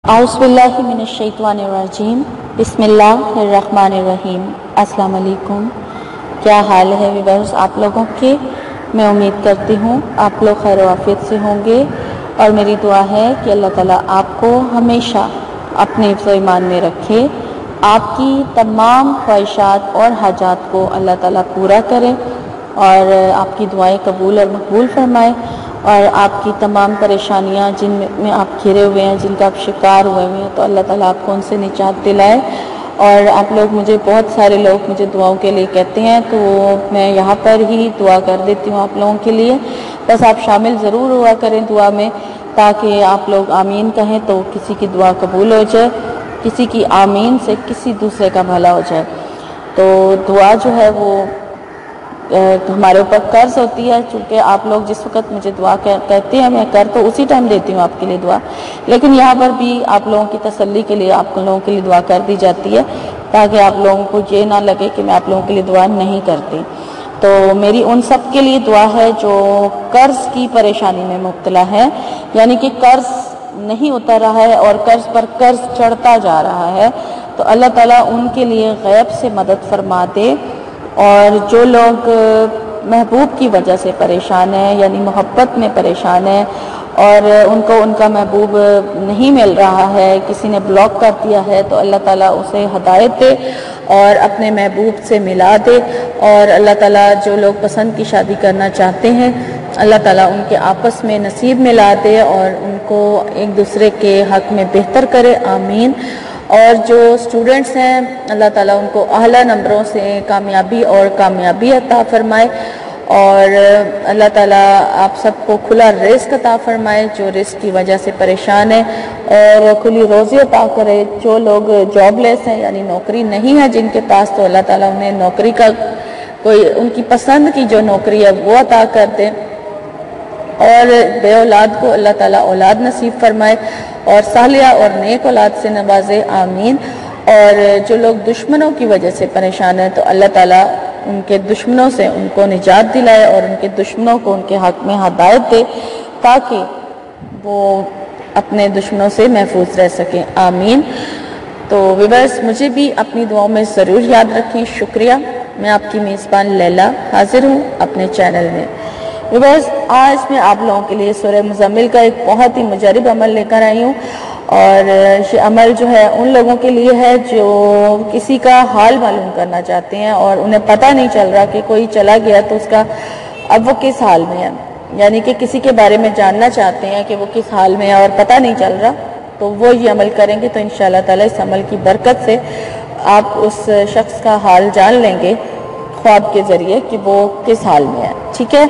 औज़ुबिल्लाहिमिनश्शैतानिर्रजीम बिस्मिल्लाहिर्रहमानिर्रहीम। अस्सलाम वालेकुम। क्या हाल है व्यूअर्स आप लोगों के? मैं उम्मीद करती हूँ आप लोग खैर आफियत से होंगे और मेरी दुआ है कि अल्लाह ताला आपको हमेशा अपने हिफ्ज़ ईमान में रखे, आपकी तमाम ख्वाहिशात और हाजात को अल्लाह ताला पूरा करे और आपकी दुआएं कबूल और मकबूल फरमाए और आपकी तमाम परेशानियां जिनमें आप घिरे हुए हैं, जिनका आप शिकार हुए हैं, तो अल्लाह ताला आपको उनसे निजात दिलाए। और आप लोग मुझे बहुत सारे लोग मुझे दुआओं के लिए कहते हैं, तो मैं यहाँ पर ही दुआ कर देती हूँ आप लोगों के लिए। बस आप शामिल ज़रूर हुआ करें दुआ में, ताकि आप लोग आमीन कहें तो किसी की दुआ कबूल हो जाए, किसी की आमीन से किसी दूसरे का भला हो जाए। तो दुआ जो है वो हमारे ऊपर कर्ज होती है, चूँकि आप लोग जिस वक्त मुझे दुआ कहते हैं मैं कर तो उसी टाइम देती हूँ आपके लिए दुआ, लेकिन यहाँ पर भी आप लोगों की तसल्ली के लिए आप लोगों के लिए दुआ कर दी जाती है, ताकि आप लोगों को ये ना लगे कि मैं आप लोगों के लिए दुआ नहीं करती। तो मेरी उन सब के लिए दुआ है जो कर्ज की परेशानी में मुब्तला है, यानी कि कर्ज नहीं उतर रहा है और कर्ज पर कर्ज चढ़ता जा रहा है, तो अल्लाह ताला उनके लिए गैब से मदद फरमा दे। और जो लोग महबूब की वजह से परेशान हैं, यानी मोहब्बत में परेशान हैं और उनको उनका महबूब नहीं मिल रहा है, किसी ने ब्लॉक कर दिया है, तो अल्लाह ताला उसे हदायत दे और अपने महबूब से मिला दे। और अल्लाह ताला जो लोग पसंद की शादी करना चाहते हैं, अल्लाह ताला उनके आपस में नसीब मिला दे और उनको एक दूसरे के हक़ में बेहतर करे, आमीन। और जो स्टूडेंट्स हैं, अल्लाह ताला उनको आला नंबरों से कामयाबी अता फरमाए और अल्लाह ताला आप सबको खुला रिस्क अता फरमाए जो रिस्क की वजह से परेशान है, और खुली रोज़ी अता करे। जो लोग जॉबलेस हैं, यानी नौकरी नहीं है जिनके पास, तो अल्लाह ताला उन्हें नौकरी का कोई उनकी पसंद की जो नौकरी है वो अता कर दे। और बे औलाद को अल्लाह ताला औलाद नसीब फरमाए और सालिया और नेक औलाद से नवाजे, आमीन। और जो लोग दुश्मनों की वजह से परेशान हैं, तो अल्लाह ताला उनके दुश्मनों से उनको निजात दिलाए और उनके दुश्मनों को उनके हक़ में हदायत दे, ताकि वो अपने दुश्मनों से महफूज रह सकें, आमीन। तो व्यूअर्स मुझे भी अपनी दुआओं में ज़रूर याद रखें। शुक्रिया। मैं आपकी मेज़बान लैला हाजिर हूँ अपने चैनल में। व्यूअर्स आज मैं आप लोगों के लिए सूरह मुज़म्मिल का एक बहुत ही मुजरिब अमल लेकर आई हूँ, और ये अमल जो है उन लोगों के लिए है जो किसी का हाल मालूम करना चाहते हैं और उन्हें पता नहीं चल रहा कि कोई चला गया तो उसका अब वो किस हाल में है, यानी कि किसी के बारे में जानना चाहते हैं कि वो किस हाल में है और पता नहीं चल रहा, तो वो ये अमल करेंगे तो इंशाअल्लाह ताला इस अमल की बरकत से आप उस शख्स का हाल जान लेंगे ख्वाब के ज़रिए कि वो किस हाल में है। ठीक है,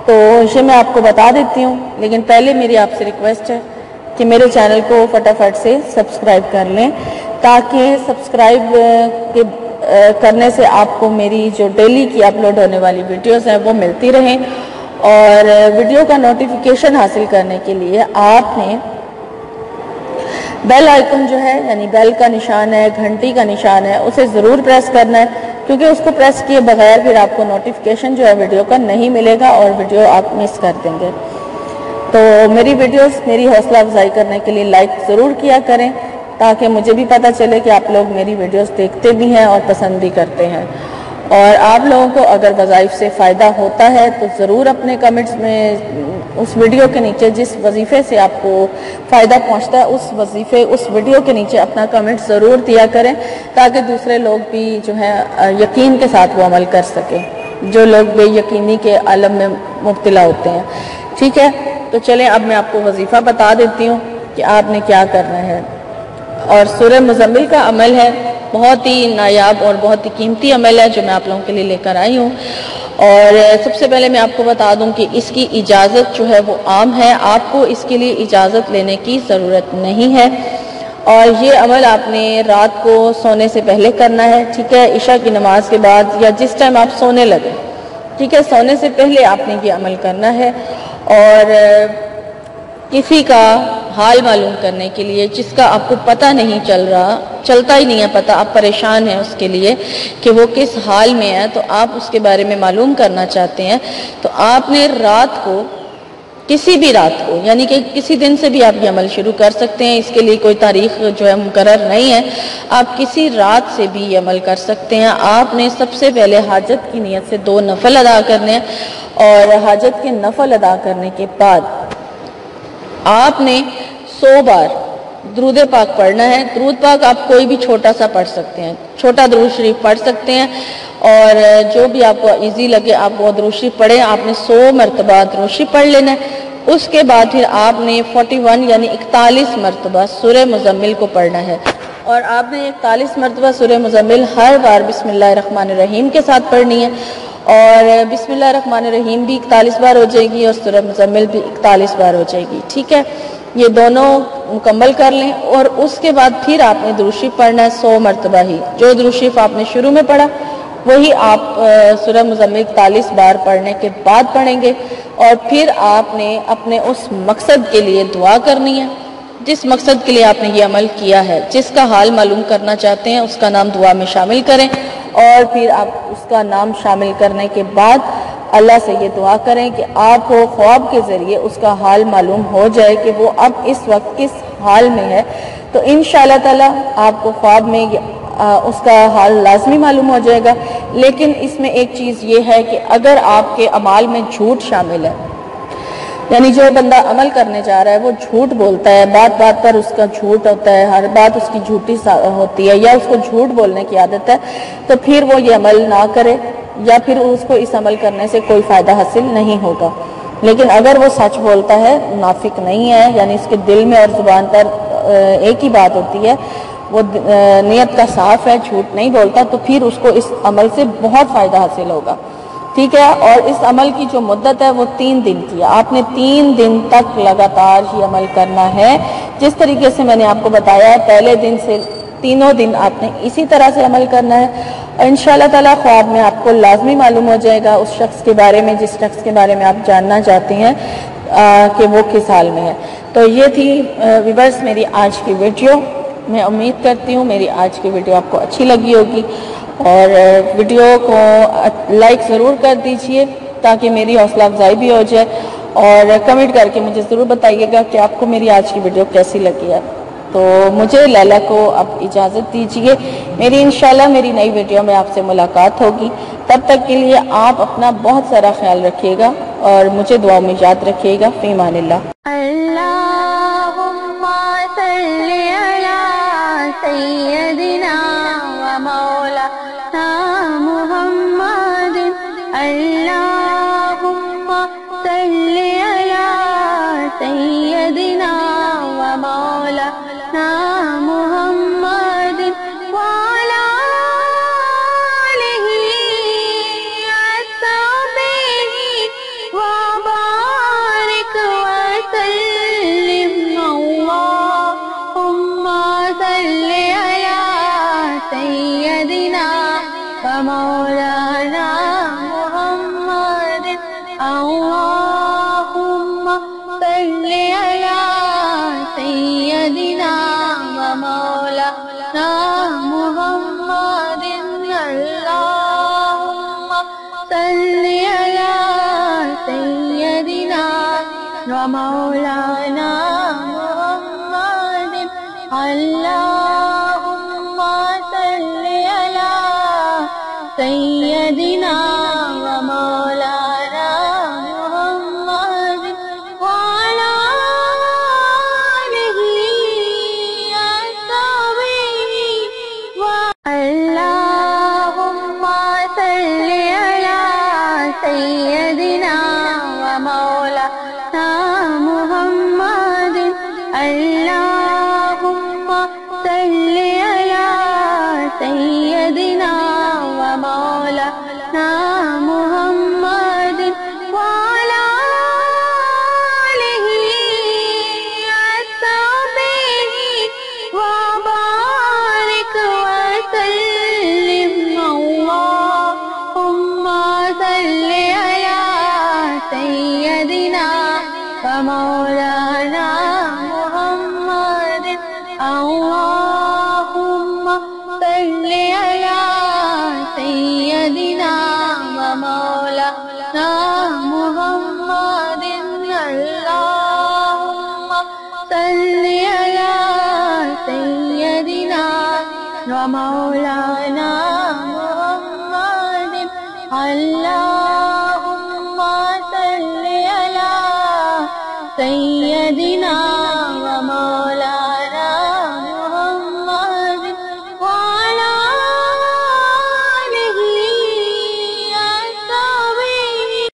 तो ये मैं आपको बता देती हूँ, लेकिन पहले मेरी आपसे रिक्वेस्ट है कि मेरे चैनल को फटाफट से सब्सक्राइब कर लें, ताकि सब्सक्राइब करने से आपको मेरी जो डेली की अपलोड होने वाली वीडियोस हैं वो मिलती रहें। और वीडियो का नोटिफिकेशन हासिल करने के लिए आपने बेल आइकन जो है, यानी बेल का निशान है, घंटी का निशान है, उसे ज़रूर प्रेस करना है, क्योंकि उसको प्रेस किए बगैर फिर आपको नोटिफिकेशन जो है वीडियो का नहीं मिलेगा और वीडियो आप मिस कर देंगे। तो मेरी वीडियोस मेरी हौसला अफजाई करने के लिए लाइक ज़रूर किया करें, ताकि मुझे भी पता चले कि आप लोग मेरी वीडियोस देखते भी हैं और पसंद भी करते हैं। और आप लोगों को अगर वज़ाइफ से फ़ायदा होता है तो ज़रूर अपने कमेंट्स में उस वीडियो के नीचे जिस वजीफ़े से आपको फ़ायदा पहुंचता है उस वीडियो के नीचे अपना कमेंट ज़रूर दिया करें, ताकि दूसरे लोग भी जो है यकीन के साथ वो अमल कर सकें, जो लोग बेयकीनी के आलम में मुब्तला होते हैं। ठीक है, तो चलें अब मैं आपको वजीफ़ा बता देती हूँ कि आपने क्या करना है। और सूरह मुज़म्मिल का अमल है, बहुत ही नायाब और बहुत ही कीमती अमल है जो मैं आप लोगों के लिए लेकर आई हूँ। और सबसे पहले मैं आपको बता दूं कि इसकी इजाज़त जो है वो आम है, आपको इसके लिए इजाज़त लेने की ज़रूरत नहीं है। और ये अमल आपने रात को सोने से पहले करना है, ठीक है, इशा की नमाज के बाद या जिस टाइम आप सोने लगे, ठीक है, सोने से पहले आपने ये अमल करना है। और किसी का हाल मालूम करने के लिए जिसका आपको पता नहीं चलता ही नहीं है पता, आप परेशान हैं उसके लिए कि वो किस हाल में है, तो आप उसके बारे में मालूम करना चाहते हैं, तो आपने रात को کسی بھی رات کو، یعنی کہ کسی دن سے بھی آپ یہ عمل شروع کر سکتے ہیں، اس کے لیے کوئی تاریخ جو ہے مقرر نہیں ہے، آپ کسی رات سے بھی یہ عمل کر سکتے ہیں۔ آپ نے سب سے پہلے حاجت کی نیت سے 2 نفل ادا کرنے ہیں، اور حاجت کے نفل ادا کرنے کے بعد آپ نے 100 بار درود پاک پڑھنا ہے۔ درود پاک آپ کوئی بھی چھوٹا سا پڑھ سکتے ہیں، چھوٹا درود شریف پڑھ سکتے ہیں، اور جو بھی آپ کو ایزی لگے آپ وہ درود شریف پڑھیں۔ آپ نے 100 مرتبہ درود شریف پڑھ لینا ہے۔ اس کے بعد پھر آپ نے 41 یعنی 41 مرتبہ سورہ مزمل کو پڑھنا ہے، اور آپ نے 41 مرتبہ سورہ مزمل ہر بار بسم اللہ الرحمن الرحیم کے ساتھ پڑھنی ہے، اور بسم اللہ الرحمن الرحیم بھی 41 بار ہو جائے گی اور سورہ مزمل بھی 41 بار ہو جائے گی، ٹھیک ہے؟ یہ دونوں مکمل کر لیں، اور اس کے بعد پھر آپ نے درود شریف پڑھنا ہے 100 مرتبہ ہی۔ جو درود شریف آپ نے شروع میں پڑھا وہی آپ سورہ مزمل 41 بار پڑھنے کے بعد پڑھیں گے، اور پھر آپ نے اپنے اس مقصد کے لیے دعا کرنی ہے جس مقصد کے لیے آپ نے یہ عمل کیا ہے۔ جس کا حال معلوم کرنا چاہتے ہیں اس کا نام دعا میں شامل کریں، اور پھر آپ اس کا نام شامل کرنے کے بعد اللہ سے یہ دعا کریں کہ آپ کو خواب کے ذریعے اس کا حال معلوم ہو جائے کہ وہ اب اس وقت کس حال میں ہے، تو انشاءاللہ تعالی آپ کو خواب میں اس کا حال لازمی معلوم ہو جائے گا۔ لیکن اس میں ایک چیز یہ ہے کہ اگر آپ کے اعمال میں جھوٹ شامل ہے، یعنی جو بندہ عمل کرنے جا رہا ہے وہ جھوٹ بولتا ہے، بات بات پر اس کا جھوٹ ہوتا ہے، ہر بات اس کی جھوٹی ہوتی ہے، یا اس کو جھوٹ بولنے کی عادت ہے، تو پھر وہ یہ عمل نہ کرے، یا پھر اس کو اس عمل کرنے سے کوئی فائدہ حاصل نہیں ہوگا۔ لیکن اگر وہ سچ بولتا ہے، منافق نہیں ہے، یعنی اس کے دل میں اور زبان پر ایک ہی بات ہوتی ہے، وہ نیت کا صاف ہے، جھوٹ نہیں بولتا، تو پھر اس کو اس عمل سے بہت فائدہ حاصل ہوگا، ٹھیک ہے؟ اور اس عمل کی جو مدت ہے وہ 3 دن کی ہے۔ آپ نے 3 دن تک لگاتار ہی عمل کرنا ہے، جس طریقے سے میں نے آپ کو بتایا ہے۔ پہلے دن سے 3 دن آپ نے اسی طرح سے عمل کرنا ہے، اور انشاءاللہ تعالیٰ خواب میں آپ کو لازمی معلوم ہو جائے گا اس شخص کے بارے میں جس شخص کے بارے میں آپ جاننا چاہتے ہیں کہ وہ کس حال میں ہے۔ تو یہ تھی ویورز میری آج کی ویڈیو۔ میں امید کرتی ہوں میری آج کی ویڈیو آپ کو اچھی لگی ہوگی، اور ویڈیو کو لائک ضرور کر دیجئے تاکہ میری حوصلہ افزائی بھی ہو جائے، اور کمنٹ کر کے مجھے ضرور بتائیے گا کہ آپ کو میری آج کی ویڈیو کیسی لگی ہے۔ تو مجھے لیلا کو اب اجازت دیجئے، انشاءاللہ میری نئی ویڈیو میں آپ سے ملاقات ہوگی۔ تب تک کے لیے آپ اپنا بہت سارا خیال رکھیے گا، اور مجھے دعا میں یاد رکھیے گا۔ فی امان اللہ۔ اللہم صلی علی سیدنا و مولانا محمد، اللہم صلی علی سیدنا و مولانا محمد وعلی آلہ وصحبہ وبارک وسلم۔ اللہم صلی علی سیدنا و مولانا محمد، اللہم صلی علی سیدنا و مولانا محمد، اللہم صلی علی سیدنا و مولانا محمد، اللہم صلی علی سیدنا و مولانا محمد وعلی آلہ وصحبہ، اللہم صلی علی سیدنا و مولانا محمد، اللہم صلی علی سیدنا و مولانا محمد وعلی آلہ وصحبہ وبارک وسلم۔ اللہم صلی علی سیدنا و مولانا محمد، اللہم صلی علی سیدنا و مولانا محمد، ومولانا محمد اللهم صل على سيدنا